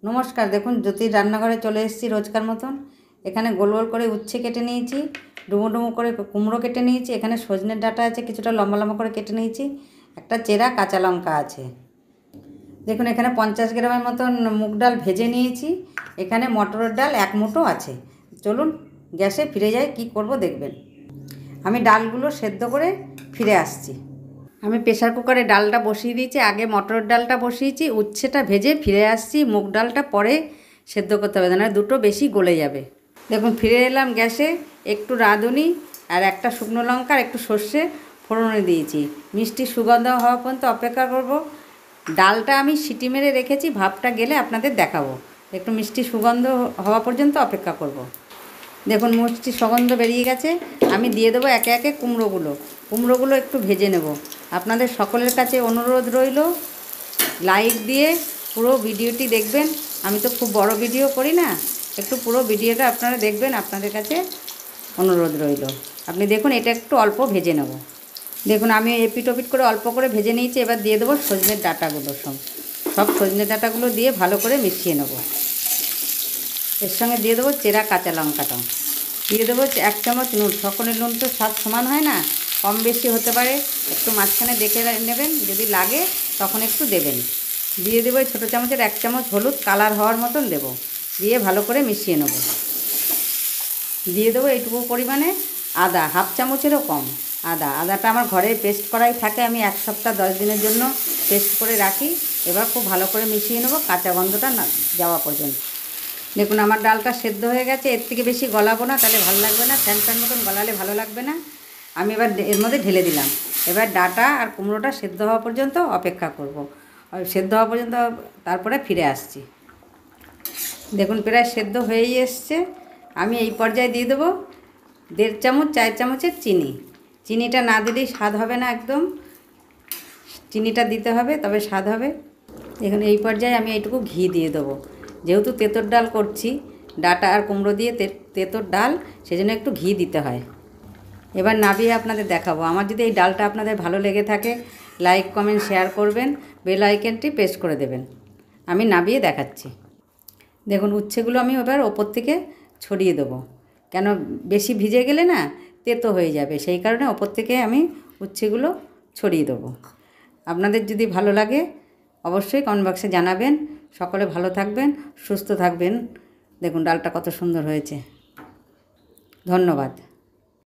নমস্কার। দেখুন জ্যোতির রান্নাঘরে চলে এসেছি রোজকার মতন। এখানে গোল গোল করে উচ্ছে কেটে নিয়েছি, ডুমো ডুমো করে কুমড়ো কেটে নিয়েছি, এখানে সজনের ডাঁটা আছে, কিছুটা লম্বা লম্বা করে কেটে নিয়েছি, একটা চেরা কাঁচা লঙ্কা আছে। দেখুন এখানে 50 গ্রামের মতন মুগ ডাল ভেজে নিয়েছি, এখানে মটরের ডাল 1 মুঠো আছে। চলুন গ্যাসে ফিরে যাই, কি করব দেখবেন। আমি ডালগুলো সেদ্ধ করে ফিরে আসছি। আমি প্রেসার কুকারে ডালটা বসিয়ে দিয়েছি, আগে মটরের ডালটা বসিয়েছি, উচ্ছেটা ভেজে ফিরে আসছি। মুগ ডালটা পরে সেদ্ধ করতে হবে, না দুটো বেশি গলে যাবে। দেখুন ফিরে এলাম গ্যাসে, একটু রাঁধুনি আর একটা শুকনো লঙ্কা আর একটু সর্ষে ফোড়নে দিয়েছি। মিষ্টি সুগন্ধ হওয়া পর্যন্ত অপেক্ষা করব। ডালটা আমি সিটি মেরে রেখেছি, ভাপটা গেলে আপনাদের দেখাবো। একটু মিষ্টি সুগন্ধ হওয়া পর্যন্ত অপেক্ষা করব। দেখুন মিষ্টি সুগন্ধ বেরিয়ে গেছে, আমি দিয়ে দেবো একে একে কুমড়োগুলো একটু ভেজে নেব। আপনাদের সকলের কাছে অনুরোধ রইল লাইক দিয়ে পুরো ভিডিওটি দেখবেন। আমি তো খুব বড় ভিডিও করি না, একটু পুরো ভিডিওটা আপনারা দেখবেন, আপনাদের কাছে অনুরোধ রইল। আপনি দেখুন এটা একটু অল্প ভেজে নেব। দেখুন আমি এপিট ওপিট করে অল্প করে ভেজে নিয়েছি। এবার দিয়ে দেবো সজনের ডাঁটাগুলো, সব সজনের ডাঁটাগুলো দিয়ে ভালো করে মিশিয়ে নেব। এর সঙ্গে দিয়ে দেবো চেরা কাঁচা লঙ্কাটা, দিয়ে দেবো 1 চামচ নুন। সকলের নুন তো স্বাদ সমান হয় না, কম বেশি হতে পারে, একটু মাঝখানে দেখে নেবেন, যদি লাগে তখন একটু দেবেন। দিয়ে দেবো ছোটো চামচের 1 চামচ হলুদ, কালার হওয়ার মতন দেব, দিয়ে ভালো করে মিশিয়ে নেব। দিয়ে দেবো এইটুকু পরিমাণে আদা, 1/2 চামচেরও কম আদাটা আমার ঘরে পেস্ট করাই থাকে, আমি 1 সপ্তাহ 10 দিনের জন্য পেস্ট করে রাখি। এবার খুব ভালো করে মিশিয়ে নেব কাঁচা গন্ধটা না যাওয়া পর্যন্ত। দেখুন আমার ডালটা সেদ্ধ হয়ে গেছে, এর থেকে বেশি গলাবো না, তাহলে ভালো লাগবে না, ফ্যান মতন গলালে ভালো লাগবে না। আমি এবার এর মধ্যে ঢেলে দিলাম। এবার ডাঁটা আর কুমড়োটা সেদ্ধ হওয়া পর্যন্ত অপেক্ষা করব। সেদ্ধ হওয়া পর্যন্ত তারপরে ফিরে আসছি। দেখুন প্রায় সেদ্ধ হয়েই এসছে। আমি এই পর্যায়ে দিয়ে দেবো 1.5 চামচ 4 চামচের চিনি। চিনিটা না দিলেই স্বাদ হবে না, একদম চিনিটা দিতে হবে, তবে স্বাদ হবে। দেখুন এই পর্যায়ে আমি এইটুকু ঘি দিয়ে দেবো। যেহেতু তেঁতোর ডাল করছি, ডাঁটা আর কুমড়ো দিয়ে তেঁতোর ডাল, সেজন্য একটু ঘি দিতে হয়। এবার নাবিয়ে আপনাদের দেখাবো। আমার যদি এই ডালটা আপনাদের ভালো লেগে থাকে, লাইক কমেন্ট শেয়ার করবেন, বেল আইকনটি প্রেস করে দেবেন। আমি নাবিয়ে দেখাচ্ছি। দেখুন উচ্ছেগুলো আমি এবার ওপর থেকে ছড়িয়ে দেবো, কেন বেশি ভিজে গেলে না তেতো হয়ে যাবে, সেই কারণে ওপর থেকে আমি উচ্ছেগুলো ছড়িয়ে দেবো। আপনাদের যদি ভালো লাগে অবশ্যই কমেন্ট বক্সে জানাবেন। সকলে ভালো থাকবেন, সুস্থ থাকবেন। দেখুন ডালটা কত সুন্দর হয়েছে। ধন্যবাদ।